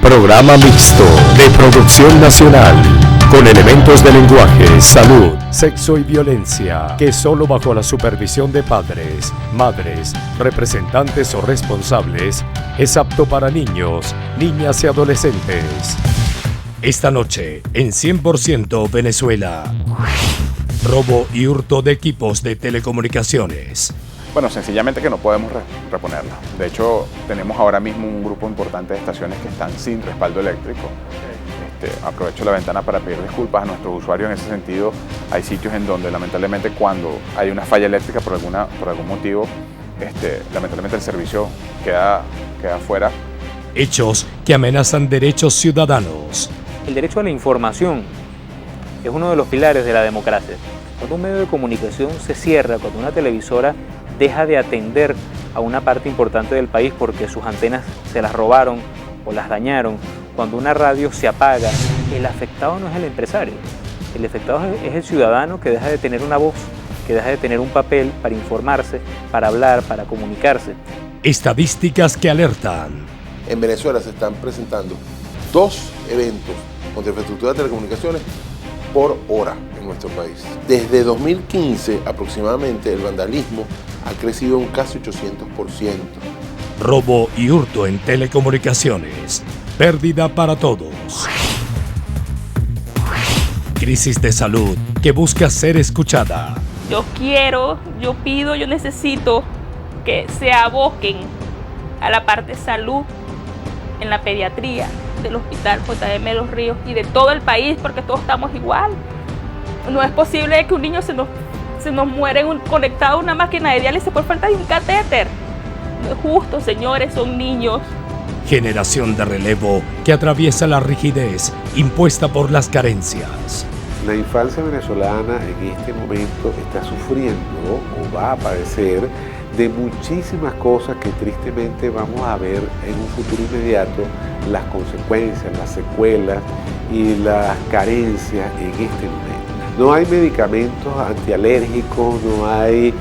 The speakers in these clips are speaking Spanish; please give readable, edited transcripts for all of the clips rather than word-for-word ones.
Programa mixto de producción nacional, con elementos de lenguaje, salud, sexo y violencia, que solo bajo la supervisión de padres, madres, representantes o responsables, es apto para niños, niñas y adolescentes. Esta noche, en 100% Venezuela, robo y hurto de equipos de telecomunicaciones. Bueno, sencillamente que no podemos reponerlo. De hecho, tenemos ahora mismo un grupo importante de estaciones que están sin respaldo eléctrico. Aprovecho la ventana para pedir disculpas a nuestros usuarios en ese sentido. Hay sitios en donde lamentablemente cuando hay una falla eléctrica por algún motivo, lamentablemente el servicio queda fuera. Hechos que amenazan derechos ciudadanos. El derecho a la información es uno de los pilares de la democracia. Cuando un medio de comunicación se cierra, cuando una televisora deja de atender a una parte importante del país porque sus antenas se las robaron o las dañaron, cuando una radio se apaga, el afectado no es el empresario, el afectado es el ciudadano que deja de tener una voz, que deja de tener un papel para informarse, para hablar, para comunicarse. Estadísticas que alertan. En Venezuela se están presentando 2 eventos contra infraestructura de telecomunicaciones por hora en nuestro país. Desde 2015 aproximadamente el vandalismo ha crecido un casi 800%. Robo y hurto en telecomunicaciones. Pérdida para todos. Crisis de salud que busca ser escuchada. Yo pido, yo necesito que se aboquen a la parte de salud en la pediatría del Hospital JM Los Ríos y de todo el país, porque todos estamos igual. No es posible que un niño se nos muere conectado a una máquina de diálisis por falta de un catéter. No es justo, señores, son niños. Generación de relevo que atraviesa la rigidez impuesta por las carencias. La infancia venezolana en este momento está sufriendo o va a padecer de muchísimas cosas que tristemente vamos a ver en un futuro inmediato, las consecuencias, las secuelas y las carencias en este momento. No hay medicamentos antialérgicos, no hay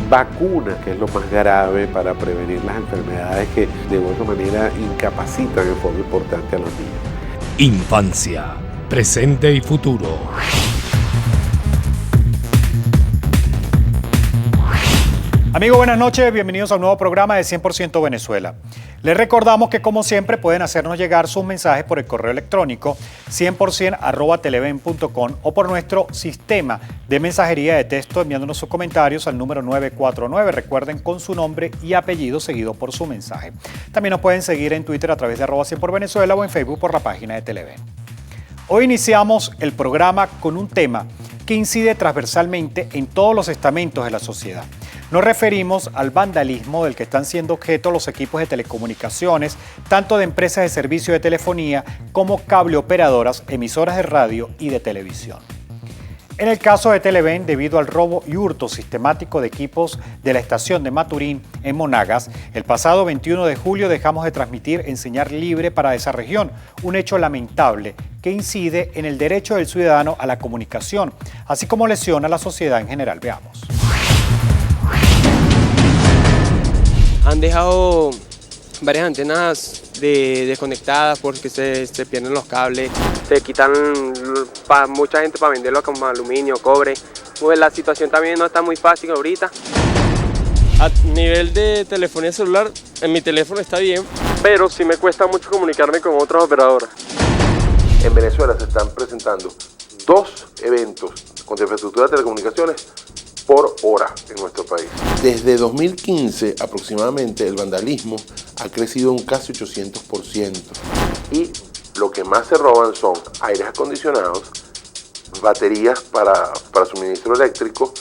vacunas, que es lo más grave para prevenir las enfermedades que de alguna manera incapacitan en forma importante a los niños. Infancia, presente y futuro. Amigos, buenas noches, bienvenidos a un nuevo programa de 100% Venezuela. Les recordamos que como siempre pueden hacernos llegar sus mensajes por el correo electrónico 100%@televen.com o por nuestro sistema de mensajería de texto enviándonos sus comentarios al número 949. Recuerden, con su nombre y apellido seguido por su mensaje. También nos pueden seguir en Twitter a través de @100 por Venezuela o en Facebook por la página de Televen. Hoy iniciamos el programa con un tema que incide transversalmente en todos los estamentos de la sociedad. Nos referimos al vandalismo del que están siendo objeto los equipos de telecomunicaciones, tanto de empresas de servicio de telefonía como cableoperadoras, emisoras de radio y de televisión. En el caso de Televen, debido al robo y hurto sistemático de equipos de la estación de Maturín en Monagas, el pasado 21 de julio dejamos de transmitir en señal libre para esa región, un hecho lamentable que incide en el derecho del ciudadano a la comunicación, así como lesiona a la sociedad en general. Veamos. Han dejado varias antenas desconectadas porque se pierden los cables, se quitan para mucha gente para venderlo como aluminio, cobre. Pues la situación también no está muy fácil ahorita. A nivel de telefonía celular, en mi teléfono está bien, pero sí me cuesta mucho comunicarme con otros operadores. En Venezuela se están presentando 2 eventos contra infraestructura de telecomunicaciones por hora en nuestro país. Desde 2015 aproximadamente el vandalismo ha crecido un casi 800%. Y lo que más se roban son aires acondicionados, baterías para suministro eléctrico,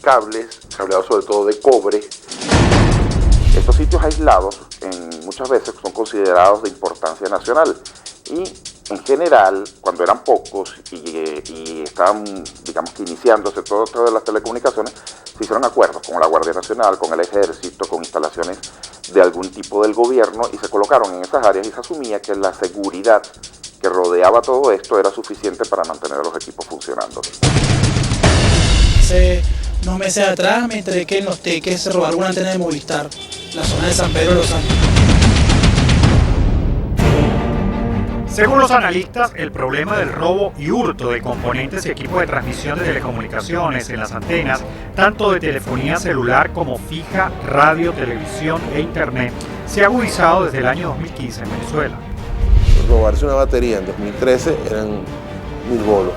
cableados sobre todo de cobre. Estos sitios aislados muchas veces son considerados de importancia nacional y en general, cuando eran pocos y estaban, digamos que iniciándose todo de las telecomunicaciones, se hicieron acuerdos con la Guardia Nacional, con el Ejército, con instalaciones de algún tipo del gobierno y se colocaron en esas áreas y se asumía que la seguridad que rodeaba todo esto era suficiente para mantener a los equipos funcionando. Hace unos meses atrás me enteré que en Los Teques se robaron una antena de Movistar, la zona de San Pedro de los Santos. Según los analistas, el problema del robo y hurto de componentes y equipos de transmisión de telecomunicaciones en las antenas, tanto de telefonía celular como fija, radio, televisión e internet, se ha agudizado desde el año 2015 en Venezuela. Robarse una batería en 2013 eran 1.000 bolos.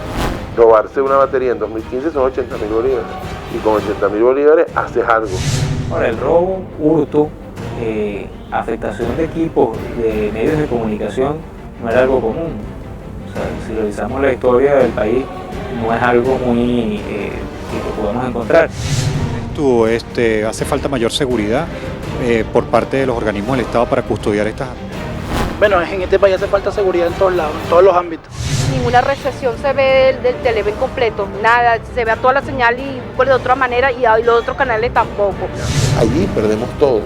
Robarse una batería en 2015 son 80.000 bolívares. Y con 80.000 bolívares haces algo. Ahora, el robo, hurto, afectación de equipos, de medios de comunicación, no era algo común. O sea, si revisamos la historia del país, no es algo muy que podemos encontrar. ¿Hace falta mayor seguridad por parte de los organismos del Estado para custodiar estas armas? Bueno, en este país hace falta seguridad en todos lados, en todos los ámbitos. Ninguna recesión se ve del televen completo, nada, se ve a toda la señal y por de otra manera y los otros canales tampoco. Allí perdemos todos,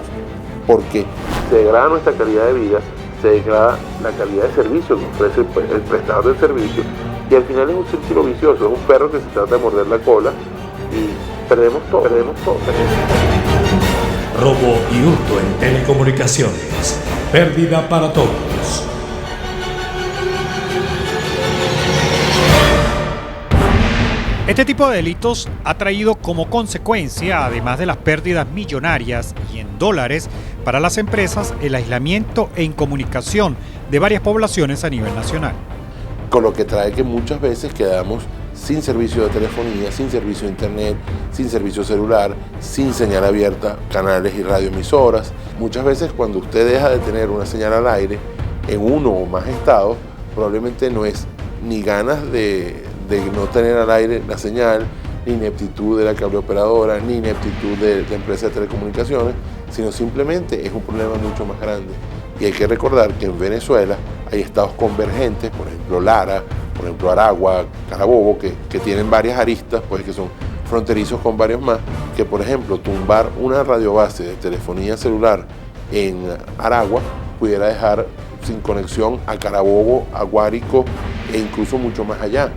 porque se degrada nuestra calidad de vida, se degrada la calidad de servicio que ofrece el prestador del servicio, y al final es un círculo vicioso, es un perro que se trata de morder la cola y perdemos todo. Robo y hurto en telecomunicaciones. Pérdida para todos. Este tipo de delitos ha traído como consecuencia, además de las pérdidas millonarias y en dólares para las empresas, el aislamiento e incomunicación de varias poblaciones a nivel nacional. Con lo que trae que muchas veces quedamos sin servicio de telefonía, sin servicio de internet, sin servicio celular, sin señal abierta, canales y radioemisoras. Muchas veces cuando usted deja de tener una señal al aire en uno o más estados, probablemente no es ni ganas de no tener al aire la señal, ni ineptitud de la cableoperadora, ni ineptitud de la empresa de telecomunicaciones, sino simplemente es un problema mucho más grande. Y hay que recordar que en Venezuela hay estados convergentes, por ejemplo Lara, por ejemplo Aragua, Carabobo, que tienen varias aristas, pues que son fronterizos con varios más, que por ejemplo tumbar una radiobase de telefonía celular en Aragua pudiera dejar sin conexión a Carabobo, a Guárico e incluso mucho más allá.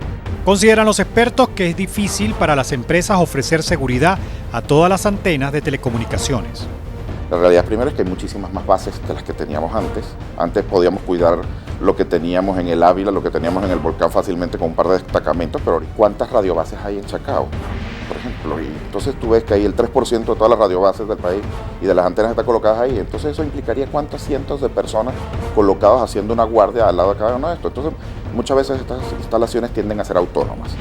Consideran los expertos que es difícil para las empresas ofrecer seguridad a todas las antenas de telecomunicaciones. La realidad primero es que hay muchísimas más bases que las que teníamos antes. Antes podíamos cuidar lo que teníamos en el Ávila, lo que teníamos en el Volcán fácilmente con un par de destacamentos, pero ¿cuántas radiobases hay en Chacao? Por ejemplo, y entonces tú ves que hay el 3% de todas las radiobases del país y de las antenas están colocadas ahí. Entonces eso implicaría cuántos cientos de personas colocadas haciendo una guardia al lado de cada uno de estos. Entonces muchas veces estas instalaciones tienden a ser autónomas.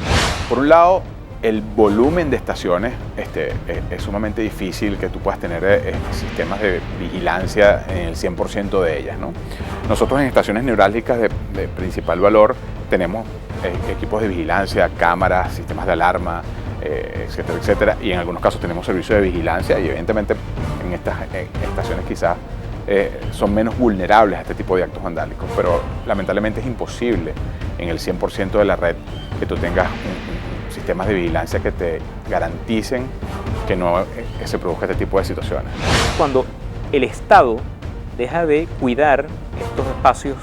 Por un lado, el volumen de estaciones es sumamente difícil que tú puedas tener sistemas de vigilancia en el 100% de ellas, ¿no? Nosotros en estaciones neurálgicas de principal valor tenemos equipos de vigilancia, cámaras, sistemas de alarma, etcétera, etcétera, y en algunos casos tenemos servicios de vigilancia y evidentemente en estas estaciones quizás son menos vulnerables a este tipo de actos vandálicos, pero lamentablemente es imposible en el 100% de la red que tú tengas sistemas de vigilancia que te garanticen que no se produzca este tipo de situaciones. Cuando el Estado deja de cuidar estos espacios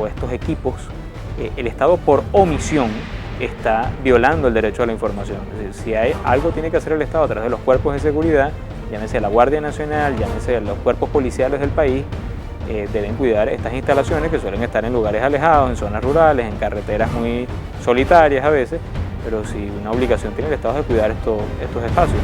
o estos equipos, el Estado por omisión está violando el derecho a la información. Es decir, si hay algo tiene que hacer el Estado a través de los cuerpos de seguridad, llámese la Guardia Nacional, llámese los cuerpos policiales del país, deben cuidar estas instalaciones que suelen estar en lugares alejados, en zonas rurales, en carreteras muy solitarias a veces, pero si una obligación tiene el Estado de cuidar estos espacios.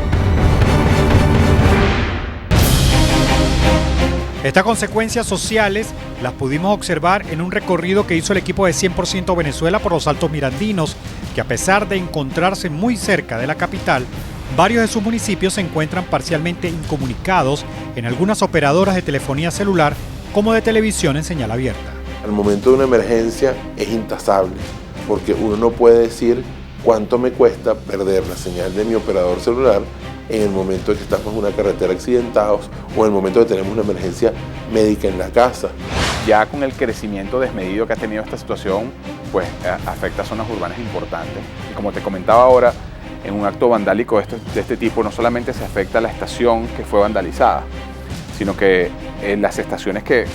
Estas consecuencias sociales las pudimos observar en un recorrido que hizo el equipo de 100% Venezuela por los Altos Mirandinos, que a pesar de encontrarse muy cerca de la capital, varios de sus municipios se encuentran parcialmente incomunicados en algunas operadoras de telefonía celular como de televisión en señal abierta. Al momento de una emergencia es intasable, porque uno no puede decir cuánto me cuesta perder la señal de mi operador celular en el momento en que estamos en una carretera accidentados o en el momento de que tenemos una emergencia médica en la casa. Ya con el crecimiento desmedido que ha tenido esta situación, pues afecta a zonas urbanas importantes. Y como te comentaba ahora, en un acto vandálico de este tipo no solamente se afecta a la estación que fue vandalizada, sino que las estaciones que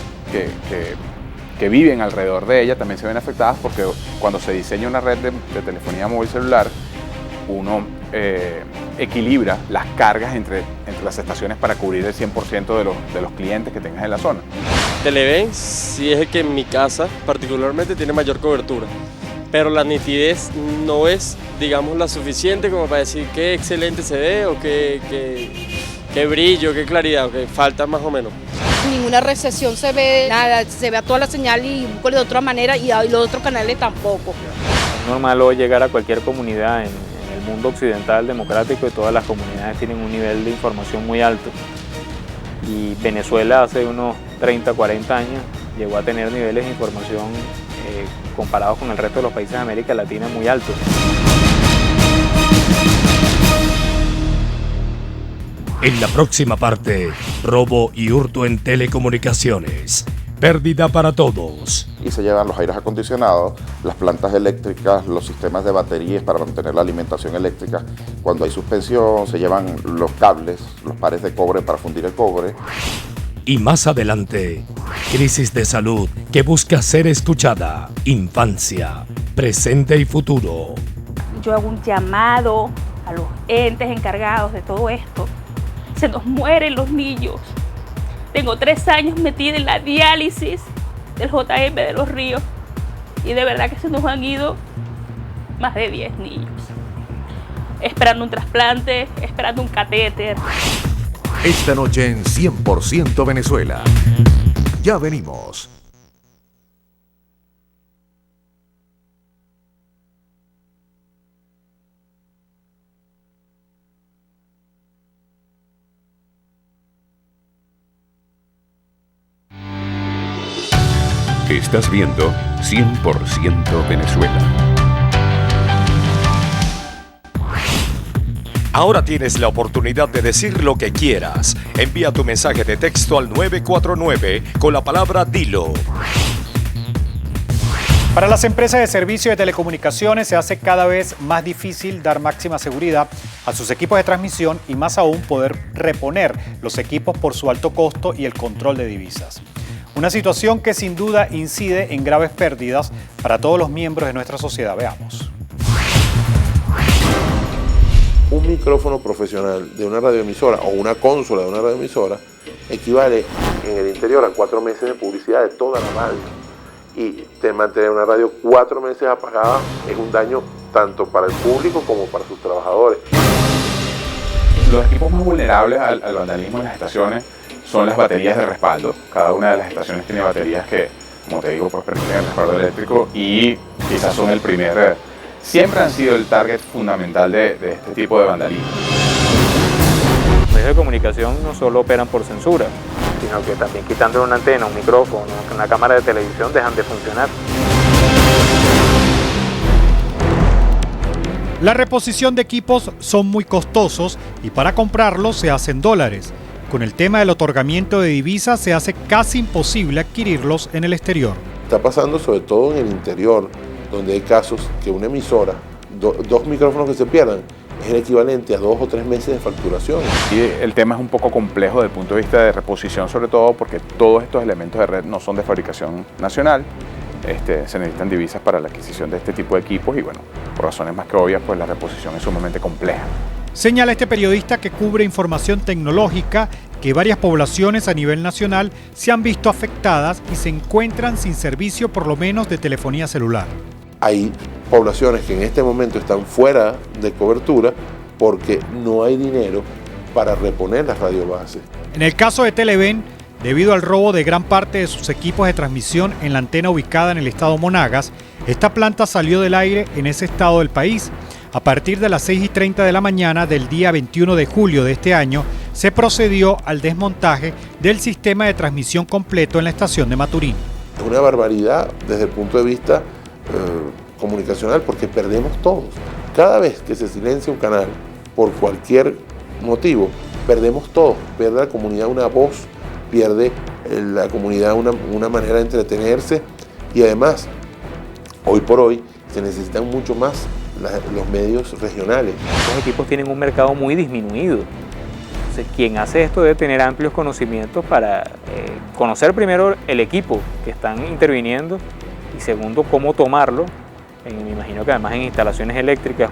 viven alrededor de ella también se ven afectadas, porque cuando se diseña una red de telefonía móvil celular, uno equilibra las cargas entre las estaciones para cubrir el 100% de los clientes que tengas en la zona. Televen sí es el que en mi casa particularmente tiene mayor cobertura, pero la nitidez no es, digamos, la suficiente como para decir qué excelente se ve o qué brillo, qué claridad, que falta más o menos. Ninguna recesión se ve, nada, se ve a toda la señal y de otra manera y los otros canales tampoco. Es normal hoy llegar a cualquier comunidad en el mundo occidental democrático y todas las comunidades tienen un nivel de información muy alto. Y Venezuela hace unos 30, 40 años llegó a tener niveles de información comparados con el resto de los países de América Latina muy altos. En la próxima parte, robo y hurto en telecomunicaciones. Pérdida para todos. Y se llevan los aires acondicionados, las plantas eléctricas, los sistemas de baterías para mantener la alimentación eléctrica. Cuando hay suspensión, se llevan los cables, los pares de cobre para fundir el cobre. Y más adelante, crisis de salud que busca ser escuchada. Infancia, presente y futuro. Yo hago un llamado a los entes encargados de todo esto. Se nos mueren los niños. Tengo 3 años metida en la diálisis del JM de Los Ríos y de verdad que se nos han ido más de 10 niños. Esperando un trasplante, esperando un catéter. Esta noche en 100% Venezuela. Ya venimos. Estás viendo 100% Venezuela. Ahora tienes la oportunidad de decir lo que quieras. Envía tu mensaje de texto al 949 con la palabra Dilo. Para las empresas de servicio de telecomunicaciones se hace cada vez más difícil dar máxima seguridad a sus equipos de transmisión y más aún poder reponer los equipos por su alto costo y el control de divisas. Una situación que sin duda incide en graves pérdidas para todos los miembros de nuestra sociedad. Veamos. Un micrófono profesional de una radioemisora o una consola de una radioemisora equivale en el interior a 4 meses de publicidad de toda la radio. Y mantener una radio 4 meses apagada es un daño tanto para el público como para sus trabajadores. Los equipos más vulnerables al vandalismo en las estaciones son las baterías de respaldo. Cada una de las estaciones tiene baterías que, como te digo, pues permiten el respaldo eléctrico y quizás son el primer, siempre han sido el target fundamental de este tipo de vandalismo. Los medios de comunicación no solo operan por censura, sino que también quitando una antena, un micrófono, una cámara de televisión dejan de funcionar. La reposición de equipos son muy costosos y para comprarlos se hacen dólares. Con el tema del otorgamiento de divisas se hace casi imposible adquirirlos en el exterior. Está pasando sobre todo en el interior, donde hay casos que una emisora, 2 micrófonos que se pierdan, es el equivalente a 2 o 3 meses de facturación. Y el tema es un poco complejo desde el punto de vista de reposición, sobre todo porque todos estos elementos de red no son de fabricación nacional. Se necesitan divisas para la adquisición de este tipo de equipos y bueno, por razones más que obvias, pues la reposición es sumamente compleja. Señala este periodista que cubre información tecnológica que varias poblaciones a nivel nacional se han visto afectadas y se encuentran sin servicio por lo menos de telefonía celular. Hay poblaciones que en este momento están fuera de cobertura porque no hay dinero para reponer las radiobases. En el caso de Televen, debido al robo de gran parte de sus equipos de transmisión en la antena ubicada en el estado Monagas, esta planta salió del aire en ese estado del país. A partir de las 6:30 de la mañana del día 21 de julio de este año, se procedió al desmontaje del sistema de transmisión completo en la estación de Maturín. Es una barbaridad desde el punto de vista comunicacional porque perdemos todos. Cada vez que se silencia un canal por cualquier motivo, perdemos todos. Pierde la comunidad una voz, pierde la comunidad una manera de entretenerse y además, hoy por hoy, se necesitan mucho más los medios regionales. Los equipos tienen un mercado muy disminuido. Entonces, quien hace esto debe tener amplios conocimientos para conocer primero el equipo que están interviniendo y segundo, cómo tomarlo me imagino que además en instalaciones eléctricas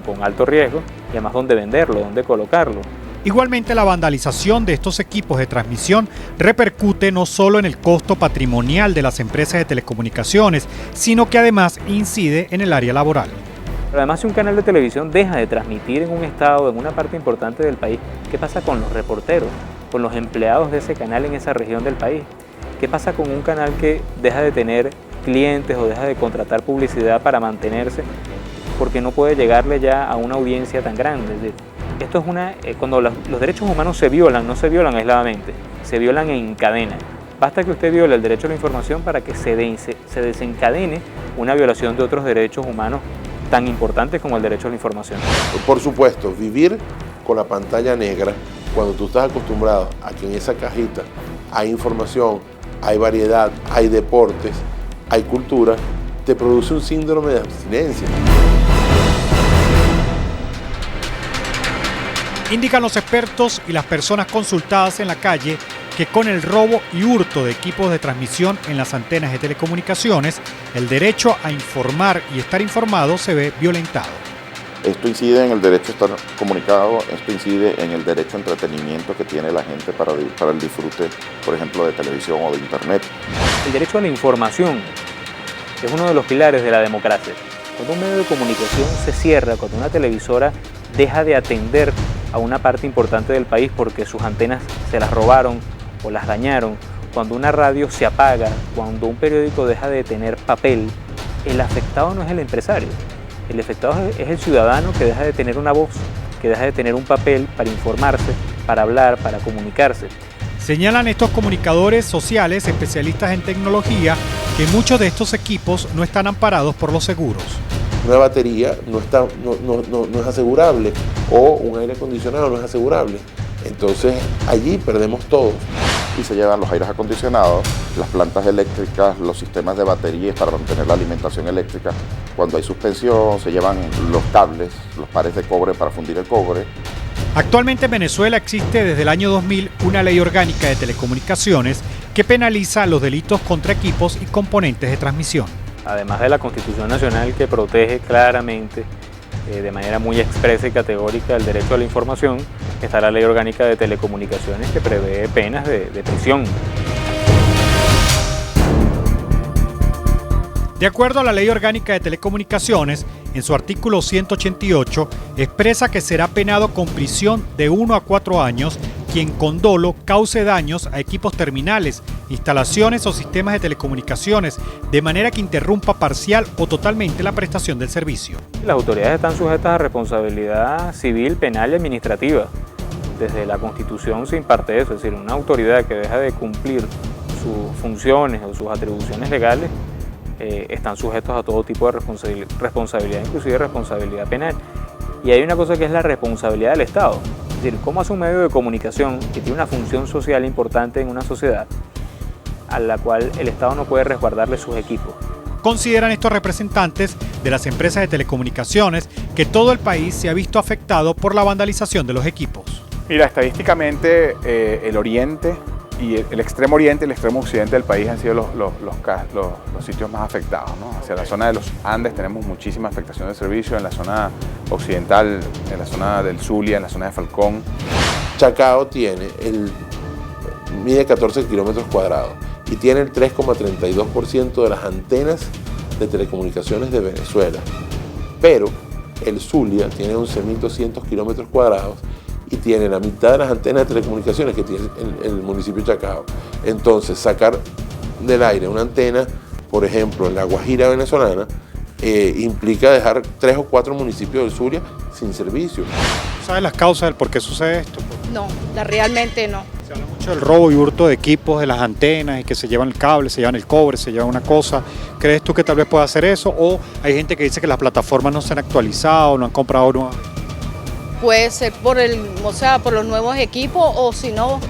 con alto riesgo, y además dónde venderlo, dónde colocarlo. Igualmente, la vandalización de estos equipos de transmisión repercute no solo en el costo patrimonial de las empresas de telecomunicaciones, sino que además incide en el área laboral. Pero además, si un canal de televisión deja de transmitir en un estado, en una parte importante del país, ¿qué pasa con los reporteros, con los empleados de ese canal en esa región del país? ¿Qué pasa con un canal que deja de tener clientes o deja de contratar publicidad para mantenerse porque no puede llegarle ya a una audiencia tan grande? Es decir, esto es cuando los derechos humanos se violan, no se violan aisladamente, se violan en cadena. Basta que usted viole el derecho a la información para que se desencadene una violación de otros derechos humanos tan importantes como el derecho a la información. Por supuesto, vivir con la pantalla negra, cuando tú estás acostumbrado a que en esa cajita hay información, hay variedad, hay deportes, hay cultura, te produce un síndrome de abstinencia. Indican los expertos y las personas consultadas en la calle que con el robo y hurto de equipos de transmisión en las antenas de telecomunicaciones, el derecho a informar y estar informado se ve violentado. Esto incide en el derecho a estar comunicado, esto incide en el derecho a entretenimiento que tiene la gente para el disfrute, por ejemplo, de televisión o de internet. El derecho a la información es uno de los pilares de la democracia. Cuando un medio de comunicación se cierra, cuando una televisora deja de atender a una parte importante del país porque sus antenas se las robaron o las dañaron, cuando una radio se apaga, cuando un periódico deja de tener papel, el afectado no es el empresario, el afectado es el ciudadano que deja de tener una voz, que deja de tener un papel para informarse, para hablar, para comunicarse. Señalan estos comunicadores sociales, especialistas en tecnología, que muchos de estos equipos no están amparados por los seguros. Una batería no es asegurable, o un aire acondicionado no es asegurable. Entonces allí perdemos todo. Y se llevan los aires acondicionados, las plantas eléctricas, los sistemas de baterías para mantener la alimentación eléctrica. Cuando hay suspensión, se llevan los cables, los pares de cobre para fundir el cobre. Actualmente en Venezuela existe desde el año 2000 una ley orgánica de telecomunicaciones que penaliza los delitos contra equipos y componentes de transmisión. Además de la Constitución Nacional, que protege claramente de manera muy expresa y categórica el derecho a la información, está la Ley Orgánica de Telecomunicaciones, que prevé penas de prisión. De acuerdo a la Ley Orgánica de Telecomunicaciones, en su artículo 188, expresa que será penado con prisión de 1 a 4 años quien con dolo cause daños a equipos terminales, instalaciones o sistemas de telecomunicaciones, de manera que interrumpa parcial o totalmente la prestación del servicio. Las autoridades están sujetas a responsabilidad civil, penal y administrativa. Desde la Constitución se imparte eso, es decir, una autoridad que deja de cumplir sus funciones o sus atribuciones legales están sujetos a todo tipo de responsabilidad, inclusive responsabilidad penal. Y hay una cosa que es la responsabilidad del Estado. Es decir, cómo hace un medio de comunicación que tiene una función social importante en una sociedad a la cual el Estado no puede resguardarle sus equipos. Consideran estos representantes de las empresas de telecomunicaciones que todo el país se ha visto afectado por la vandalización de los equipos. Mira, estadísticamente el oriente y el extremo oriente y el extremo occidente del país han sido los sitios más afectados, ¿no? Hacia la zona de los Andes tenemos muchísima afectación de servicio, en la zona occidental, en la zona del Zulia, en la zona de Falcón. Chacao mide 14 kilómetros cuadrados y tiene el 3,32% de las antenas de telecomunicaciones de Venezuela. Pero el Zulia tiene 11.200 kilómetros cuadrados y tiene la mitad de las antenas de telecomunicaciones que tiene el municipio de Chacao. Entonces, sacar del aire una antena, por ejemplo, en la Guajira venezolana, implica dejar 3 o 4 municipios del Zulia sin servicio. ¿Sabes las causas del por qué sucede esto? No, realmente no. Se habla mucho del robo y hurto de equipos, de las antenas, y que se llevan el cable, se llevan el cobre, se llevan una cosa. ¿Crees tú que tal vez pueda hacer eso? ¿O hay gente que dice que las plataformas no se han actualizado, no han comprado nuevas? Puede ser por los nuevos equipos, o si no,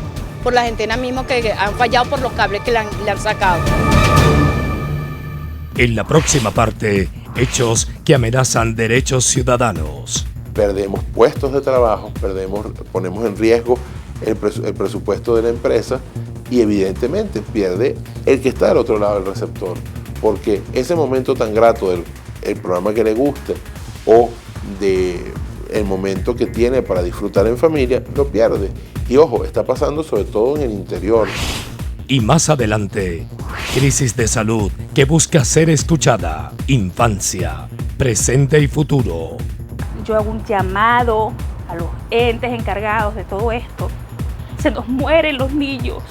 por las antenas mismas que han fallado por los cables que le han sacado. En la próxima parte, hechos que amenazan derechos ciudadanos. Perdemos puestos de trabajo, ponemos en riesgo el presupuesto de la empresa y evidentemente pierde el que está del otro lado del receptor, porque ese momento tan grato del el programa que le guste o de el momento que tiene para disfrutar en familia, lo pierde. Y ojo, está pasando sobre todo en el interior. Y más adelante, crisis de salud que busca ser escuchada. Infancia, presente y futuro. Yo hago un llamado a los entes encargados de todo esto. Se nos mueren los niños.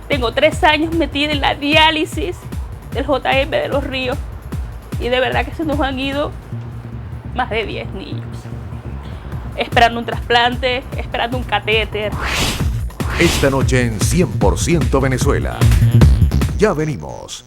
Tengo 3 años metida en la diálisis del JM de Los Ríos y de verdad que se nos han ido más de 10 niños. Esperando un trasplante, esperando un catéter. Esta noche en 100% Venezuela. Ya venimos.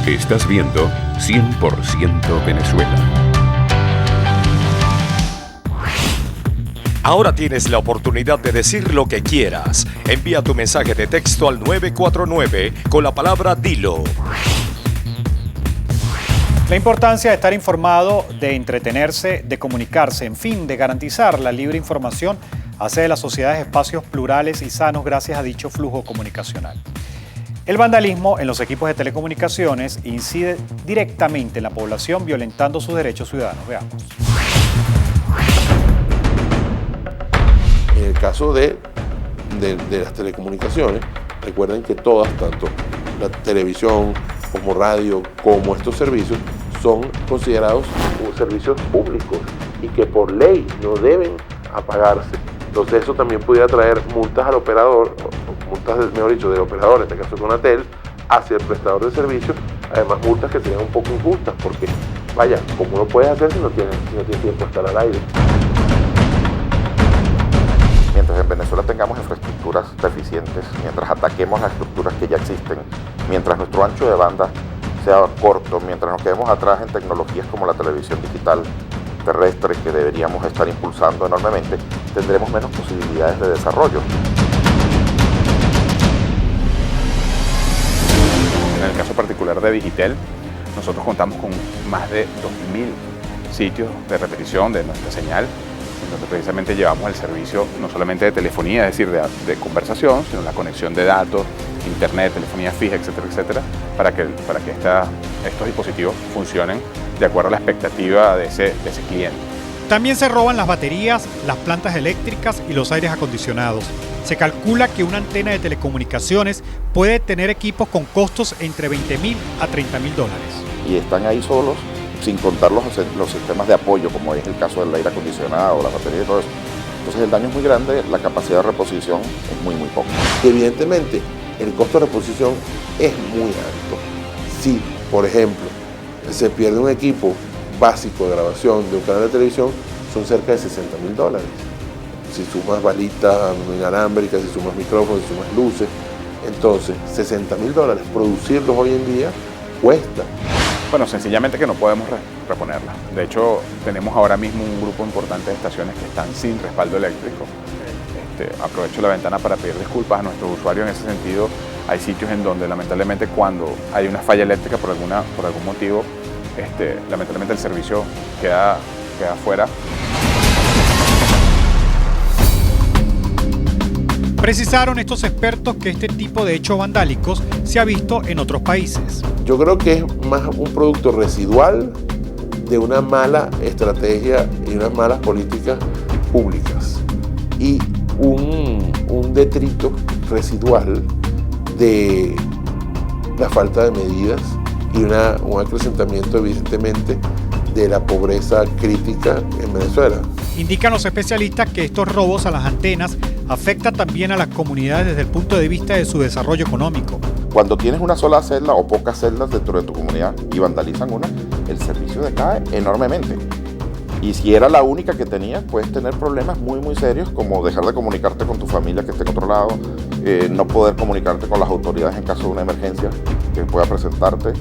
Estás viendo 100% Venezuela. Ahora tienes la oportunidad de decir lo que quieras. Envía tu mensaje de texto al 949 con la palabra Dilo. La importancia de estar informado, de entretenerse, de comunicarse, en fin, de garantizar la libre información, hace de las sociedades espacios plurales y sanos gracias a dicho flujo comunicacional. El vandalismo en los equipos de telecomunicaciones incide directamente en la población, violentando sus derechos ciudadanos. Veamos. En el caso de las telecomunicaciones, recuerden que todas, tanto la televisión como radio, como estos servicios, son considerados como servicios públicos y que por ley no deben apagarse. Entonces eso también pudiera traer multas al operador, multas, mejor dicho, del operador, en este caso Conatel, hacia el prestador de servicios, además multas que serían un poco injustas, porque vaya, ¿cómo lo puedes hacer si no tienes tiempo de estar al aire? Mientras en Venezuela tengamos infraestructuras deficientes, mientras ataquemos las estructuras que ya existen, mientras nuestro ancho de banda sea corto, mientras nos quedemos atrás en tecnologías como la televisión digital terrestre que deberíamos estar impulsando enormemente, tendremos menos posibilidades de desarrollo. En el caso particular de Digitel, nosotros contamos con más de 2.000 sitios de repetición de nuestra señal, donde precisamente llevamos el servicio no solamente de telefonía, es decir, de conversación, sino la conexión de datos, internet, telefonía fija, etcétera, etcétera, para que estos dispositivos funcionen de acuerdo a la expectativa de ese cliente. También se roban las baterías, las plantas eléctricas y los aires acondicionados. Se calcula que una antena de telecomunicaciones puede tener equipos con costos entre $20.000 a $30.000. Y están ahí solos, sin contar los sistemas de apoyo, como es el caso del aire acondicionado, la batería y todo eso. Entonces el daño es muy grande, la capacidad de reposición es muy poca. Evidentemente, el costo de reposición es muy alto. Si, por ejemplo, se pierde un equipo básico de grabación de un canal de televisión, son cerca de $60.000. Si sumas balitas inalámbricas, si sumas micrófonos, si sumas luces, entonces $60.000 producirlos hoy en día cuesta. Bueno, sencillamente que no podemos reponerla. De hecho, tenemos ahora mismo un grupo importante de estaciones que están sin respaldo eléctrico. Aprovecho la ventana para pedir disculpas a nuestros usuarios en ese sentido. Hay sitios en donde lamentablemente cuando hay una falla eléctrica por algún motivo, lamentablemente el servicio queda fuera. Precisaron estos expertos que este tipo de hechos vandálicos se ha visto en otros países. Yo creo que es más un producto residual de una mala estrategia y unas malas políticas públicas y un detrito residual de la falta de medidas y un acrecentamiento evidentemente de la pobreza crítica en Venezuela. Indican los especialistas que estos robos a las antenas afectan también a las comunidades desde el punto de vista de su desarrollo económico. Cuando tienes una sola celda o pocas celdas dentro de tu comunidad y vandalizan una, el servicio decae enormemente. Y si era la única que tenías, puedes tener problemas muy serios, como dejar de comunicarte con tu familia que esté en otro lado, no poder comunicarte con las autoridades en caso de una emergencia que pueda presentarte.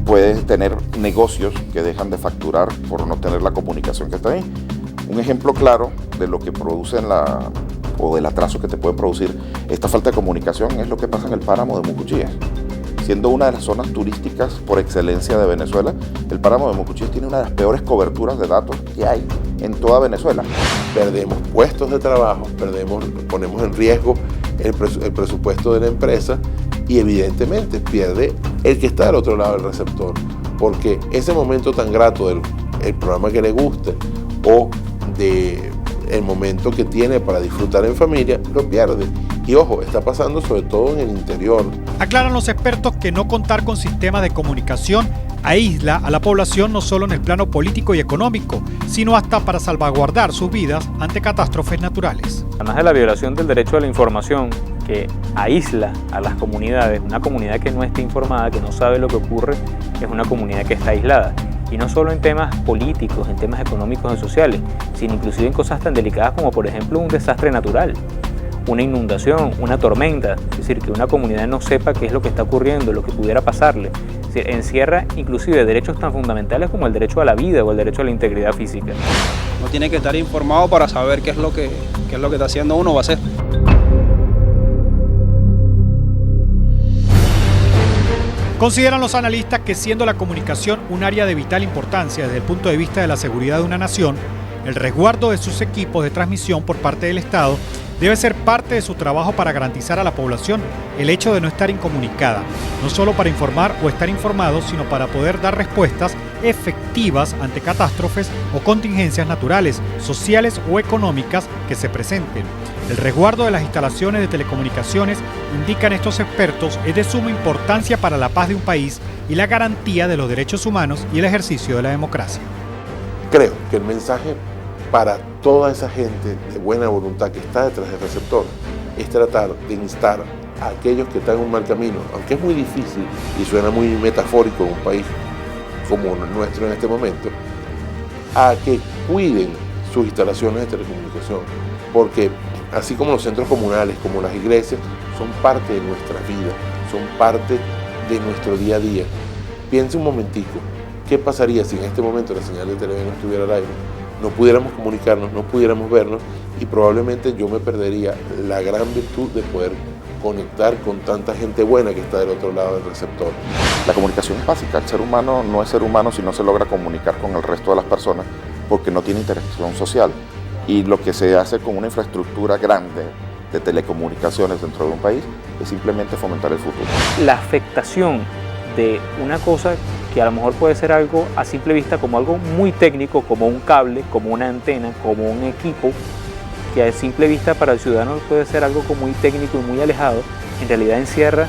Puedes tener negocios que dejan de facturar por no tener la comunicación que está ahí. Un ejemplo claro de lo que producen o del atraso que te pueden producir esta falta de comunicación es lo que pasa en el páramo de Mucuchíes. siendo una de las zonas turísticas por excelencia de Venezuela, el páramo de Mucuchíes tiene una de las peores coberturas de datos que hay en toda Venezuela. Perdemos puestos de trabajo, ponemos en riesgo el presupuesto de la empresa y evidentemente pierde el que está del otro lado del receptor, porque ese momento tan grato del programa que le guste o del momento que tiene para disfrutar en familia, lo pierde. Y ojo, está pasando sobre todo en el interior. Aclaran los expertos que no contar con sistemas de comunicación aísla a la población no solo en el plano político y económico, sino hasta para salvaguardar sus vidas ante catástrofes naturales. Además de la violación del derecho a la información, que aísla a las comunidades, una comunidad que no esté informada, que no sabe lo que ocurre, es una comunidad que está aislada. Y no solo en temas políticos, en temas económicos y sociales, sino inclusive en cosas tan delicadas como por ejemplo un desastre natural, una inundación, una tormenta. Es decir, que una comunidad no sepa qué es lo que está ocurriendo, lo que pudiera pasarle. Es decir, encierra inclusive derechos tan fundamentales como el derecho a la vida o el derecho a la integridad física. Uno tiene que estar informado para saber qué es lo que está haciendo uno va a hacer. Consideran los analistas que siendo la comunicación un área de vital importancia desde el punto de vista de la seguridad de una nación, el resguardo de sus equipos de transmisión por parte del Estado debe ser parte de su trabajo para garantizar a la población el hecho de no estar incomunicada, no solo para informar o estar informados, sino para poder dar respuestas efectivas ante catástrofes o contingencias naturales, sociales o económicas que se presenten. El resguardo de las instalaciones de telecomunicaciones, indican estos expertos, es de suma importancia para la paz de un país y la garantía de los derechos humanos y el ejercicio de la democracia. Creo que el mensaje para toda esa gente de buena voluntad que está detrás del receptor es tratar de instar a aquellos que están en un mal camino, aunque es muy difícil y suena muy metafórico en un país como el nuestro en este momento, a que cuiden sus instalaciones de telecomunicación, porque así como los centros comunales, como las iglesias, son parte de nuestra vida, son parte de nuestro día a día. Piense un momentico, ¿qué pasaría si en este momento la señal de televisión no estuviera al aire? No pudiéramos comunicarnos, no pudiéramos vernos y probablemente yo me perdería la gran virtud de poder conectar con tanta gente buena que está del otro lado del receptor. La comunicación es básica, el ser humano no es ser humano si no se logra comunicar con el resto de las personas porque no tiene interacción social. Y lo que se hace con una infraestructura grande de telecomunicaciones dentro de un país es simplemente fomentar el futuro. La afectación de una cosa que a lo mejor puede ser algo a simple vista como algo muy técnico, como un cable, como una antena, como un equipo, que a simple vista para el ciudadano puede ser algo como muy técnico y muy alejado, en realidad encierra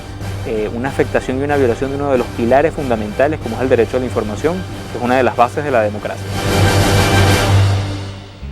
una afectación y una violación de uno de los pilares fundamentales como es el derecho a la información, que es una de las bases de la democracia.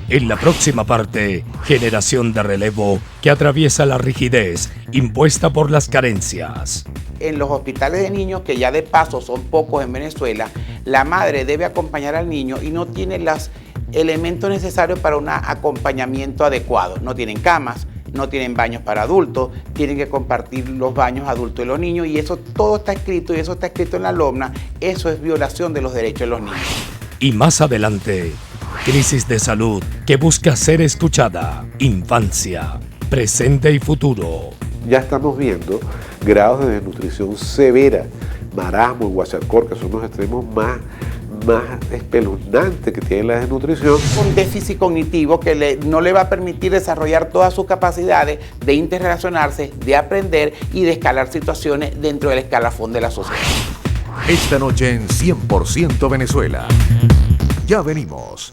En la próxima parte, generación de relevo que atraviesa la rigidez impuesta por las carencias. En los hospitales de niños, que ya de paso son pocos en Venezuela, la madre debe acompañar al niño y no tiene los elementos necesarios para un acompañamiento adecuado. No tienen camas, no tienen baños para adultos, tienen que compartir los baños adultos y los niños y eso todo está escrito y eso está escrito en la LOMNA. Eso es violación de los derechos de los niños. Y más adelante, crisis de salud que busca ser escuchada, infancia, presente y futuro. Ya estamos viendo grados de desnutrición severa, marasmo y guasacor, que son los extremos más espeluznantes que tiene la desnutrición. Un déficit cognitivo que no le va a permitir desarrollar todas sus capacidades de interrelacionarse, de aprender y de escalar situaciones dentro del escalafón de la sociedad. Esta noche en 100% Venezuela. Ya venimos.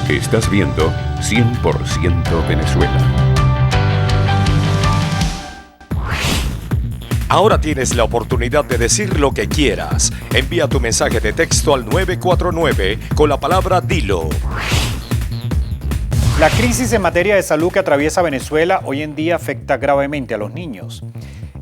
Estás viendo 100% Venezuela. Ahora tienes la oportunidad de decir lo que quieras. Envía tu mensaje de texto al 949 con la palabra Dilo. La crisis en materia de salud que atraviesa Venezuela hoy en día afecta gravemente a los niños.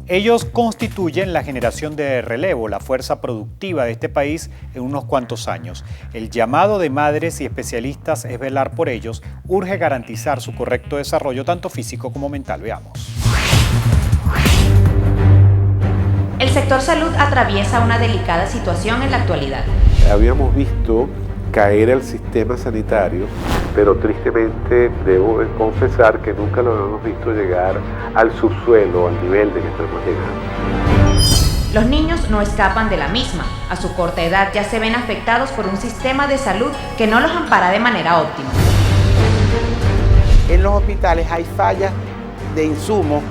Ellos constituyen la generación de relevo, la fuerza productiva de este país en unos cuantos años. El llamado de madres y especialistas es velar por ellos. Urge garantizar su correcto desarrollo tanto físico como mental. Veamos. El sector salud atraviesa una delicada situación en la actualidad. Habíamos visto caer el sistema sanitario, pero tristemente debo confesar que nunca lo habíamos visto llegar al subsuelo, al nivel de que estamos llegando. Los niños no escapan de la misma. A su corta edad ya se ven afectados por un sistema de salud que no los ampara de manera óptima. En los hospitales hay fallas de insumos,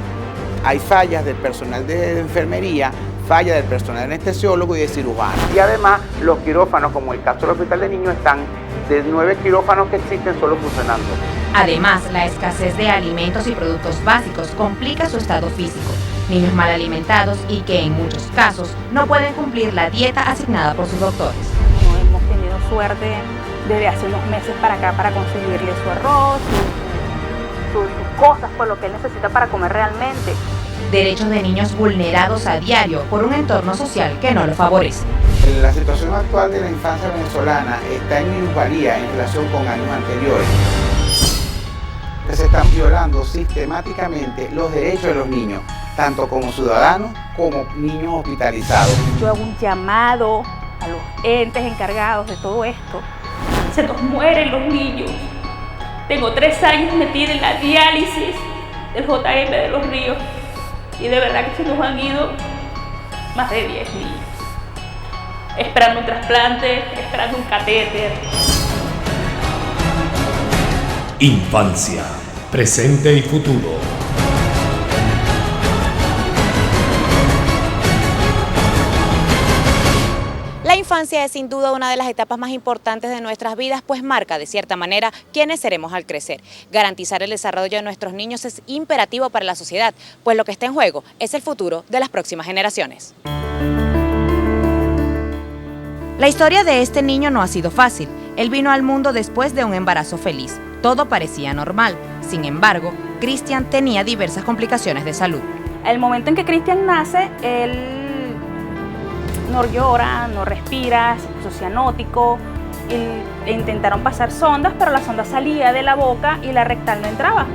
hay fallas del personal de enfermería, falla del personal anestesiólogo y de cirujano. Y además los quirófanos, como el caso del Hospital de Niños, están de 9 quirófanos que existen solo funcionando. Además, la escasez de alimentos y productos básicos complica su estado físico. Niños mal alimentados y que en muchos casos no pueden cumplir la dieta asignada por sus doctores. No hemos tenido suerte desde hace unos meses para acá para conseguirle su arroz, sus cosas, por lo que él necesita para comer realmente. Derechos de niños vulnerados a diario por un entorno social que no lo favorece. La situación actual de la infancia venezolana está en minusvalía en relación con años anteriores. Se están violando sistemáticamente los derechos de los niños, tanto como ciudadanos como niños hospitalizados. Yo hago un llamado a los entes encargados de todo esto. Se nos mueren los niños. Tengo 3 años metida en la diálisis del JM de Los Ríos y de verdad que se nos han ido más de 10 niños. Esperando un trasplante, esperando un catéter. Infancia, presente y futuro. La infancia es sin duda una de las etapas más importantes de nuestras vidas, pues marca de cierta manera quiénes seremos al crecer. Garantizar el desarrollo de nuestros niños es imperativo para la sociedad, pues lo que está en juego es el futuro de las próximas generaciones. La historia de este niño no ha sido fácil. Él vino al mundo después de un embarazo feliz. Todo parecía normal. Sin embargo, Cristian tenía diversas complicaciones de salud. El momento en que Cristian nace, él no llora, no respira, se puso cianótico. E intentaron pasar sondas, pero la sonda salía de la boca y la rectal no entraba.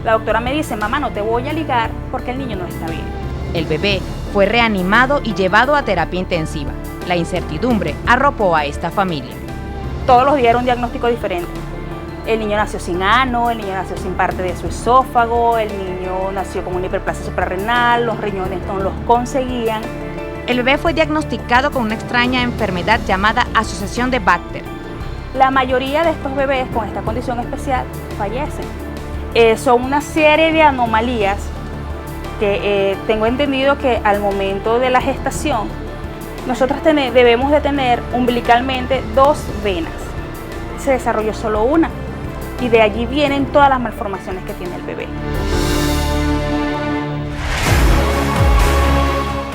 La doctora me dice, mamá, no te voy a ligar porque el niño no está bien. El bebé fue reanimado y llevado a terapia intensiva. La incertidumbre arropó a esta familia. Todos los días era un diagnóstico diferente. El niño nació sin ano, el niño nació sin parte de su esófago, el niño nació con una hiperplasia suprarrenal, los riñones no los conseguían. El bebé fue diagnosticado con una extraña enfermedad llamada asociación de Baxter. La mayoría de estos bebés con esta condición especial fallecen. Son una serie de anomalías que tengo entendido que al momento de la gestación nosotros debemos de tener umbilicalmente 2 venas. Se desarrolló solo una y de allí vienen todas las malformaciones que tiene el bebé.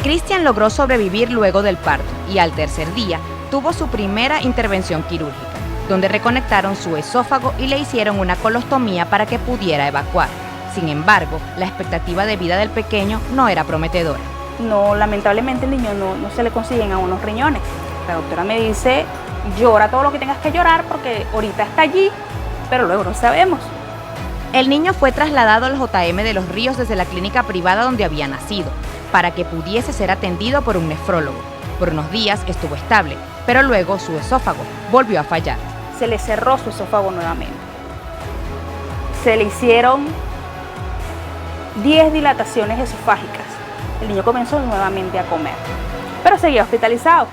Cristian logró sobrevivir luego del parto y al tercer día tuvo su primera intervención quirúrgica, donde reconectaron su esófago y le hicieron una colostomía para que pudiera evacuar. Sin embargo, la expectativa de vida del pequeño no era prometedora. No, lamentablemente el niño no se le consiguen a unos riñones. La doctora me dice, llora todo lo que tengas que llorar porque ahorita está allí, pero luego no sabemos. El niño fue trasladado al JM de Los Ríos desde la clínica privada donde había nacido, para que pudiese ser atendido por un nefrólogo. Por unos días estuvo estable, pero luego su esófago volvió a fallar. Se le cerró su esófago nuevamente. Se le hicieron 10 dilataciones esofágicas. El niño comenzó nuevamente a comer, pero seguía hospitalizado.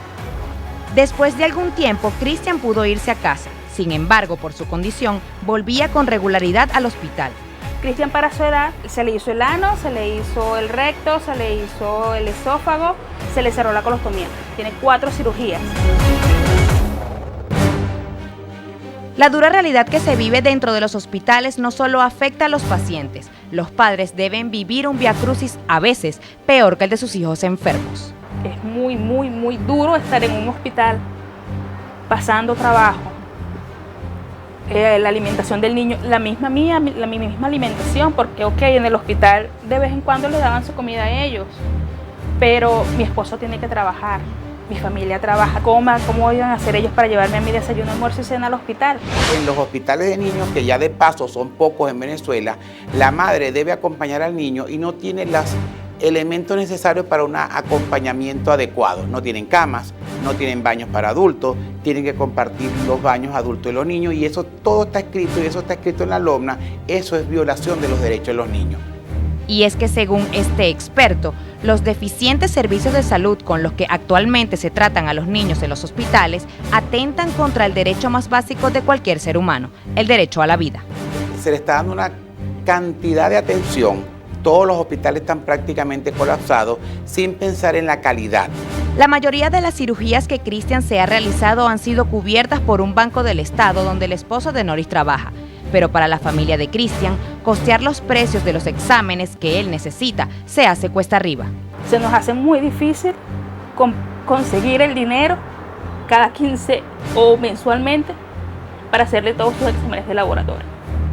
Después de algún tiempo, Cristian pudo irse a casa. Sin embargo, por su condición, volvía con regularidad al hospital. Cristian, para su edad, se le hizo el ano, se le hizo el recto, se le hizo el esófago, se le cerró la colostomía. Tiene 4 cirugías. La dura realidad que se vive dentro de los hospitales no solo afecta a los pacientes. Los padres deben vivir un viacrucis a veces peor que el de sus hijos enfermos. Es muy, muy, muy duro estar en un hospital pasando trabajo. La alimentación del niño, la misma alimentación, porque en el hospital de vez en cuando le daban su comida a ellos, pero mi esposo tiene que trabajar, mi familia trabaja. ¿Cómo iban a hacer ellos para llevarme a mi desayuno, almuerzo y cena al hospital? En los hospitales de niños, que ya de paso son pocos en Venezuela, la madre debe acompañar al niño y no tiene elementos necesarios para un acompañamiento adecuado. No tienen camas, no tienen baños para adultos, tienen que compartir los baños adultos de los niños y eso todo está escrito y eso está escrito en la LOMNA. Eso es violación de los derechos de los niños. Y es que según este experto, los deficientes servicios de salud con los que actualmente se tratan a los niños en los hospitales atentan contra el derecho más básico de cualquier ser humano, el derecho a la vida. Se le está dando una cantidad de atención, todos los hospitales están prácticamente colapsados sin pensar en la calidad. La mayoría de las cirugías que Cristian se ha realizado han sido cubiertas por un banco del Estado donde el esposo de Noris trabaja. Pero para la familia de Cristian, costear los precios de los exámenes que él necesita se hace cuesta arriba. Se nos hace muy difícil conseguir el dinero cada 15 o mensualmente para hacerle todos sus exámenes de laboratorio.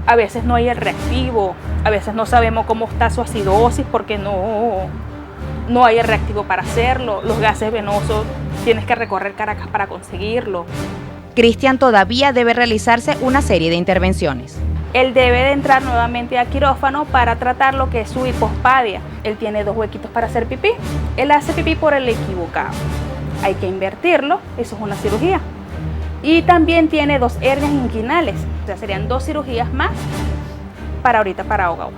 A veces no hay el reactivo, a veces no sabemos cómo está su acidosis porque no hay el reactivo para hacerlo. Los gases venosos, tienes que recorrer Caracas para conseguirlo. Cristian todavía debe realizarse una serie de intervenciones. Él debe de entrar nuevamente a quirófano para tratar lo que es su hipospadia. Él tiene 2 huequitos para hacer pipí. Él hace pipí por el equivocado. Hay que invertirlo, eso es una cirugía. Y también tiene 2 hernias inguinales, o sea, serían 2 cirugías más para agosto.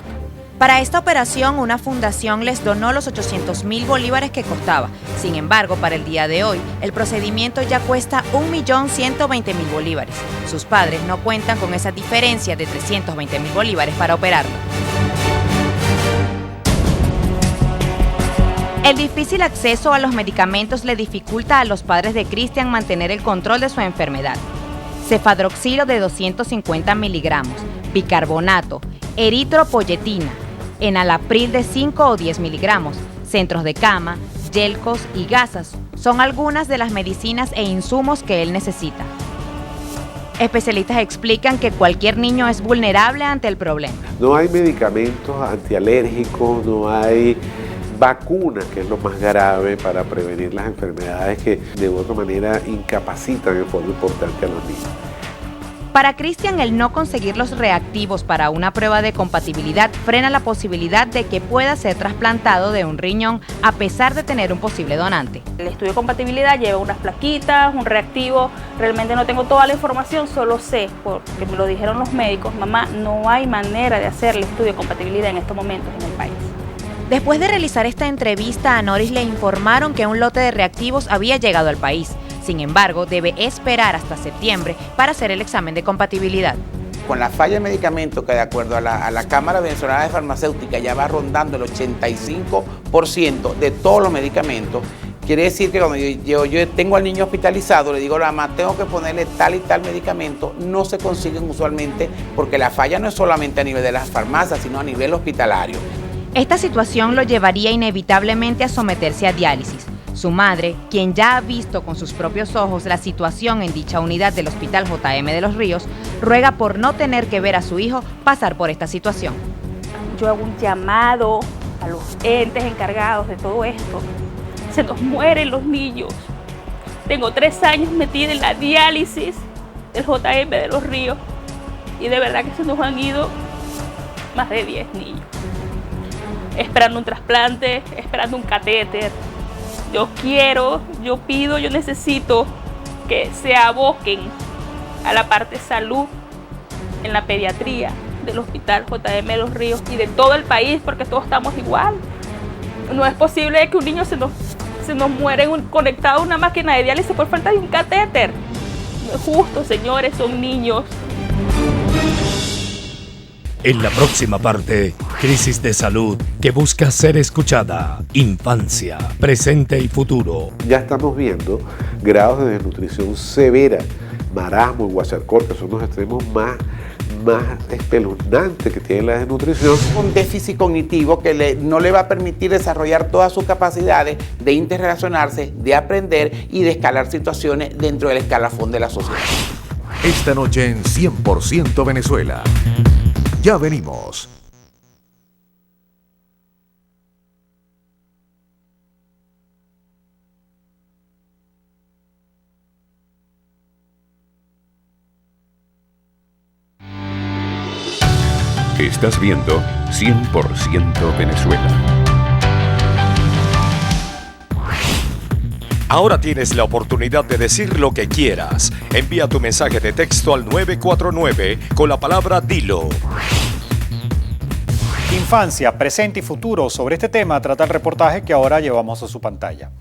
Para esta operación, una fundación les donó los 800.000 bolívares que costaba. Sin embargo, para el día de hoy, el procedimiento ya cuesta 1.120.000 bolívares. Sus padres no cuentan con esa diferencia de 320.000 bolívares para operarlo. El difícil acceso a los medicamentos le dificulta a los padres de Cristian mantener el control de su enfermedad. Cefadroxilo de 250 miligramos, bicarbonato, eritropoyetina, enalapril de 5 o 10 miligramos, centros de cama, yelcos y gasas son algunas de las medicinas e insumos que él necesita. Especialistas explican que cualquier niño es vulnerable ante el problema. No hay medicamentos antialérgicos, no hay vacunas, que es lo más grave para prevenir las enfermedades que de otra manera incapacitan en forma importante a los niños. Para Cristian, el no conseguir los reactivos para una prueba de compatibilidad frena la posibilidad de que pueda ser trasplantado de un riñón a pesar de tener un posible donante. El estudio de compatibilidad lleva unas plaquitas, un reactivo. Realmente no tengo toda la información, solo sé, porque me lo dijeron los médicos, mamá, no hay manera de hacer el estudio de compatibilidad en estos momentos en el país. Después de realizar esta entrevista, a Noris le informaron que un lote de reactivos había llegado al país. Sin embargo, debe esperar hasta septiembre para hacer el examen de compatibilidad. Con la falla de medicamentos, que de acuerdo a la Cámara Venezolana de Farmacéutica ya va rondando el 85% de todos los medicamentos, quiere decir que cuando yo tengo al niño hospitalizado, le digo a la mamá, tengo que ponerle tal y tal medicamento, no se consiguen usualmente porque la falla no es solamente a nivel de las farmacias, sino a nivel hospitalario. Esta situación lo llevaría inevitablemente a someterse a diálisis. Su madre, quien ya ha visto con sus propios ojos la situación en dicha unidad del Hospital J.M. de los Ríos, ruega por no tener que ver a su hijo pasar por esta situación. Yo hago un llamado a los entes encargados de todo esto. Se nos mueren los niños. Tengo 3 años metida en la diálisis del J.M. de los Ríos y de verdad que se nos han ido más de 10 niños. Esperando un trasplante, esperando un catéter. Yo pido, yo necesito que se aboquen a la parte de salud en la pediatría del Hospital J.M. de los Ríos y de todo el país, porque todos estamos igual. No es posible que un niño se nos muera conectado a una máquina de diálisis por falta de un catéter. No es justo, señores, son niños. En la próxima parte, crisis de salud que busca ser escuchada, infancia, presente y futuro. Ya estamos viendo grados de desnutrición severa, marasmo y guasarcor, que son los extremos más espeluznantes que tiene la desnutrición. Un déficit cognitivo que no le va a permitir desarrollar todas sus capacidades de interrelacionarse, de aprender y de escalar situaciones dentro del escalafón de la sociedad. Esta noche en 100% Venezuela. Ya venimos. Estás viendo 100% Venezuela. Ahora tienes la oportunidad de decir lo que quieras. Envía tu mensaje de texto al 949 con la palabra Dilo. Infancia, presente y futuro. Sobre este tema trata el reportaje que ahora llevamos a su pantalla.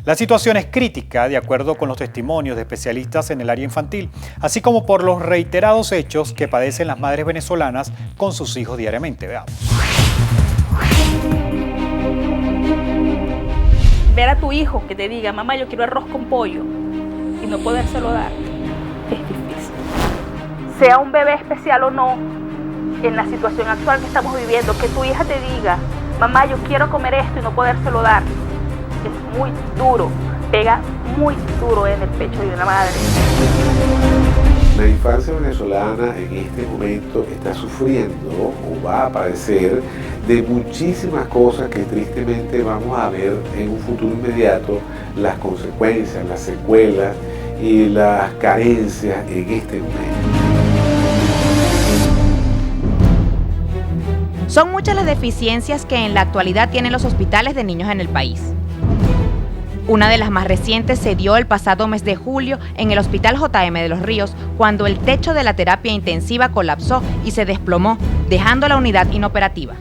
La situación es crítica, de acuerdo con los testimonios de especialistas en el área infantil, así como por los reiterados hechos que padecen las madres venezolanas con sus hijos diariamente. Veamos. Ver a tu hijo que te diga, mamá, yo quiero arroz con pollo, y no podérselo dar, es difícil. Sea un bebé especial o no, en la situación actual que estamos viviendo, que tu hija te diga, mamá, yo quiero comer esto y no podérselo dar, es muy duro, pega muy duro en el pecho de una madre. La infancia venezolana en este momento está sufriendo o va a padecer de muchísimas cosas que tristemente vamos a ver en un futuro inmediato, las consecuencias, las secuelas y las carencias en este momento. Son muchas las deficiencias que en la actualidad tienen los hospitales de niños en el país. Una de las más recientes se dio el pasado mes de julio en el Hospital JM de Los Ríos, cuando el techo de la terapia intensiva colapsó y se desplomó, dejando la unidad inoperativa.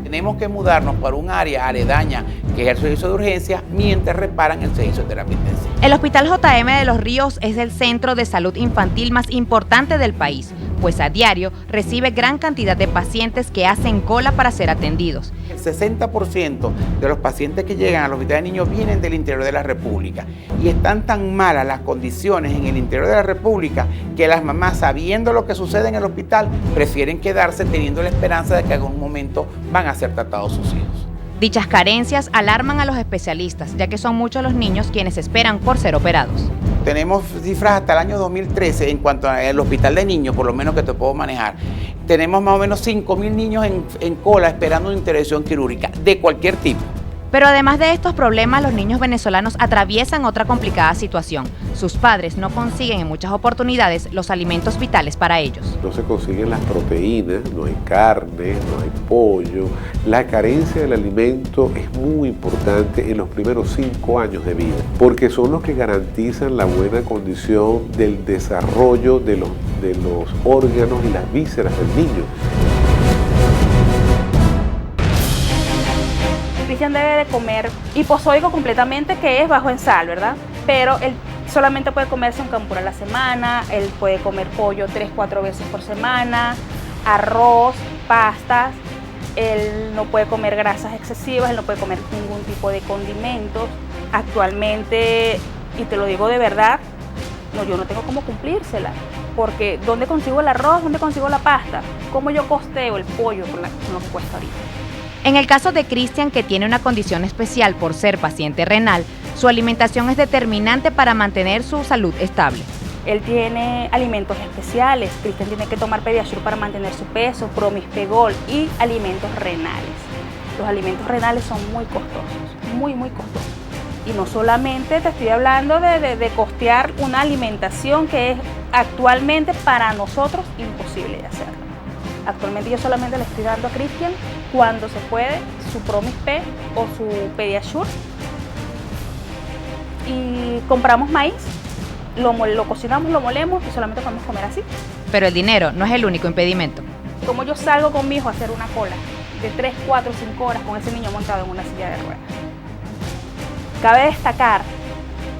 Tenemos que mudarnos para un área aledaña, que es el servicio de urgencia, mientras reparan el servicio de terapia intensiva. El Hospital JM de Los Ríos es el centro de salud infantil más importante del país, pues a diario recibe gran cantidad de pacientes que hacen cola para ser atendidos. El 60% de los pacientes que llegan al hospital de niños vienen del interior de la República y están tan malas las condiciones en el interior de la República que las mamás, sabiendo lo que sucede en el hospital, prefieren quedarse teniendo la esperanza de que en algún momento van a ser tratados sus hijos. Dichas carencias alarman a los especialistas, ya que son muchos los niños quienes esperan por ser operados. Tenemos cifras hasta el año 2013 en cuanto al hospital de niños, por lo menos que te puedo manejar. Tenemos más o menos 5.000 niños en cola esperando una intervención quirúrgica de cualquier tipo. Pero además de estos problemas, los niños venezolanos atraviesan otra complicada situación. Sus padres no consiguen en muchas oportunidades los alimentos vitales para ellos. No se consiguen las proteínas, no hay carne, no hay pollo. La carencia del alimento es muy importante en los primeros 5 años de vida, porque son los que garantizan la buena condición del desarrollo de los órganos y las vísceras del niño. Cristian debe de comer hiposódico completamente, que es bajo en sal, ¿verdad? Pero él solamente puede comerse un cambur a la semana, él puede comer pollo 3-4 veces por semana, arroz, pastas, él no puede comer grasas excesivas, él no puede comer ningún tipo de condimentos. Actualmente, y te lo digo de verdad, no, yo no tengo cómo cumplírsela, porque ¿dónde consigo el arroz? ¿Dónde consigo la pasta? ¿Cómo yo costeo el pollo con lo que cuesta ahorita? En el caso de Cristian, que tiene una condición especial por ser paciente renal, su alimentación es determinante para mantener su salud estable. Él tiene alimentos especiales. Cristian tiene que tomar Pediasure para mantener su peso, Promispegol y alimentos renales. Los alimentos renales son muy costosos, muy costosos. Y no solamente te estoy hablando de costear una alimentación que es actualmente para nosotros imposible de hacerlo. Actualmente yo solamente le estoy dando a Cristian, cuando se puede, su Promispe o su Pediasure. Y compramos maíz, lo cocinamos, lo molemos y solamente podemos comer así. Pero el dinero no es el único impedimento. Como yo salgo con mi hijo a hacer una cola de 3, 4, 5 horas con ese niño montado en una silla de ruedas. Cabe destacar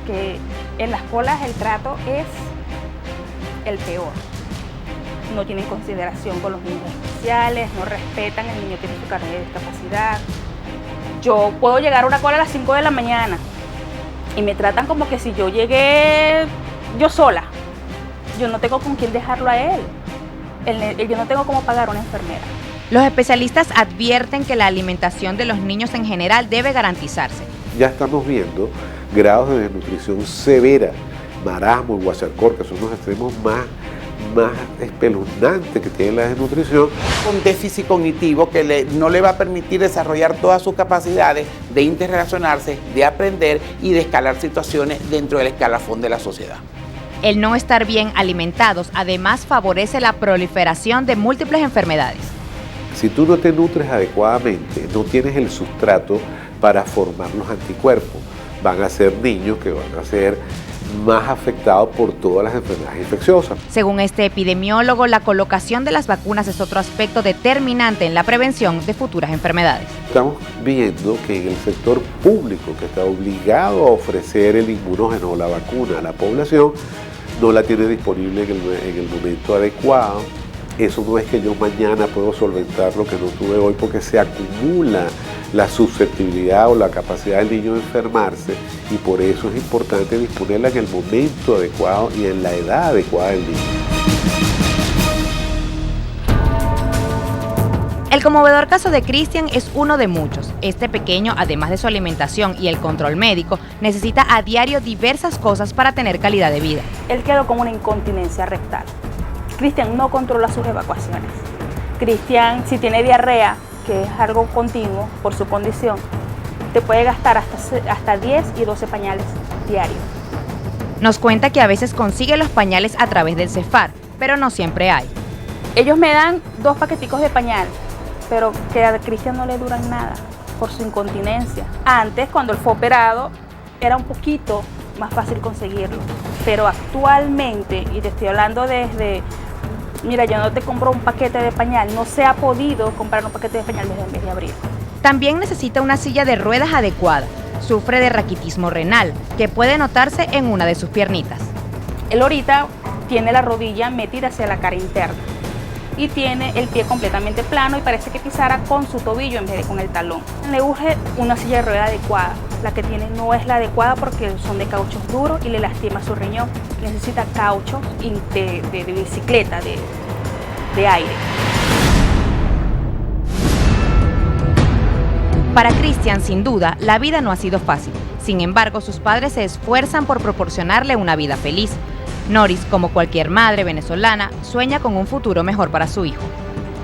que en las colas el trato es el peor. No tienen consideración con los niños especiales, no respetan, el niño tiene su carnet de discapacidad. Yo puedo llegar a una cola a las 5 de la mañana y me tratan como que si yo llegué yo sola. Yo no tengo con quién dejarlo a él. Yo no tengo cómo pagar una enfermera. Los especialistas advierten que la alimentación de los niños en general debe garantizarse. Ya estamos viendo grados de desnutrición severa, marasmo y guasarcor, que son los extremos más espeluznante que tiene la desnutrición. Un déficit cognitivo que no le va a permitir desarrollar todas sus capacidades de interrelacionarse, de aprender y de escalar situaciones dentro del escalafón de la sociedad. El no estar bien alimentados además favorece la proliferación de múltiples enfermedades. Si tú no te nutres adecuadamente, no tienes el sustrato para formar los anticuerpos. van a ser niños que van a ser más afectados por todas las enfermedades infecciosas. Según este epidemiólogo, la colocación de las vacunas es otro aspecto determinante en la prevención de futuras enfermedades. Estamos viendo que en el sector público, que está obligado a ofrecer el inmunógeno o la vacuna a la población, no la tiene disponible en el momento adecuado. Eso no es que yo mañana puedo solventar lo que no tuve hoy, porque se acumula la susceptibilidad o la capacidad del niño de enfermarse, y por eso es importante disponerla en el momento adecuado y en la edad adecuada del niño. El conmovedor caso de Cristian es uno de muchos. Este pequeño, además de su alimentación y el control médico, necesita a diario diversas cosas para tener calidad de vida. Él quedó con una incontinencia rectal. Cristian no controla sus evacuaciones. Cristian, si tiene diarrea, que es algo continuo por su condición, te puede gastar hasta 10 y 12 pañales diarios. Nos cuenta que a veces consigue los pañales a través del Cefar, pero no siempre hay. Ellos me dan 2 paqueticos de pañal, pero que a Cristian no le duran nada por su incontinencia. Antes, cuando él fue operado, era un poquito más fácil conseguirlo, pero actualmente, y te estoy hablando desde, mira, yo no te compro un paquete de pañal, no se ha podido comprar un paquete de pañal desde el mes de abril. También necesita una silla de ruedas adecuada. Sufre de raquitismo renal, que puede notarse en una de sus piernitas. Él ahorita tiene la rodilla metida hacia la cara interna y tiene el pie completamente plano y parece que pisara con su tobillo en vez de con el talón. Le urge una silla de ruedas adecuada. La que tiene no es la adecuada porque son de cauchos duros y le lastima su riñón. Necesita cauchos de bicicleta, de aire. Para Cristian, sin duda, la vida no ha sido fácil. Sin embargo, sus padres se esfuerzan por proporcionarle una vida feliz. Noris, como cualquier madre venezolana, sueña con un futuro mejor para su hijo.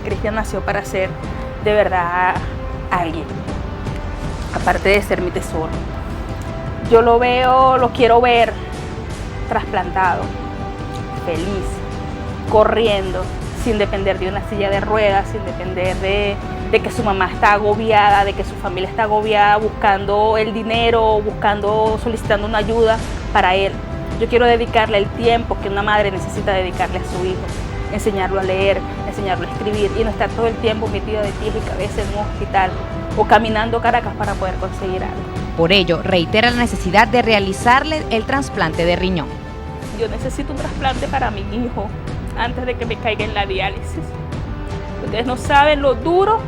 Cristian nació para ser, de verdad, alguien. Aparte de ser mi tesoro. Yo lo veo, lo quiero ver trasplantado, feliz, corriendo, sin depender de una silla de ruedas, sin depender de que su mamá está agobiada, de que su familia está agobiada buscando el dinero, solicitando una ayuda para él. Yo quiero dedicarle el tiempo que una madre necesita dedicarle a su hijo, enseñarlo a leer, enseñarlo a escribir y no estar todo el tiempo metido de pies y cabeza en un hospital o caminando Caracas para poder conseguir algo. Por ello, reitera la necesidad de realizarle el trasplante de riñón. Yo necesito un trasplante para mi hijo antes de que me caiga en la diálisis. Ustedes no saben lo duro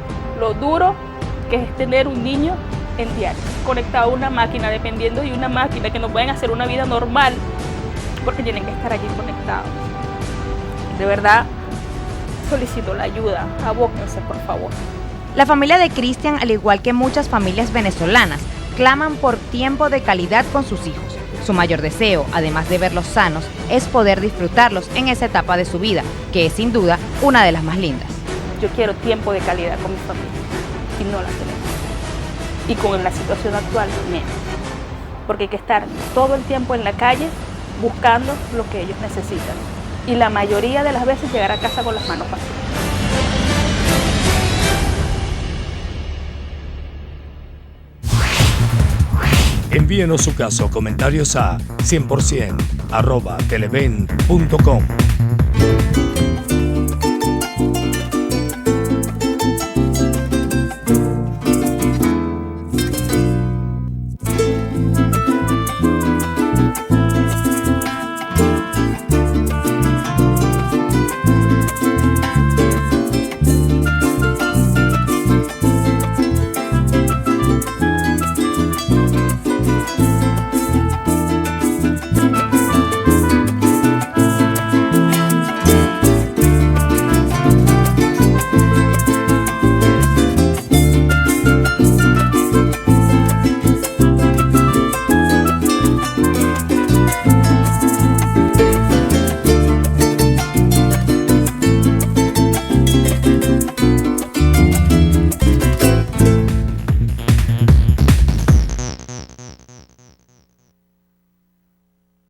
que es tener un niño en diálisis, conectado a una máquina, dependiendo de una máquina, que no pueden hacer una vida normal porque tienen que estar allí conectados. De verdad, solicito la ayuda, abóquense por favor. La familia de Cristian, al igual que muchas familias venezolanas, claman por tiempo de calidad con sus hijos. Su mayor deseo, además de verlos sanos, es poder disfrutarlos en esa etapa de su vida, que es sin duda una de las más lindas. Yo quiero tiempo de calidad con mi familia y no la tenemos. Y con la situación actual menos. Porque hay que estar todo el tiempo en la calle buscando lo que ellos necesitan. Y la mayoría de las veces llegar a casa con las manos vacías. Envíenos su caso o comentarios a 100%@televen.com.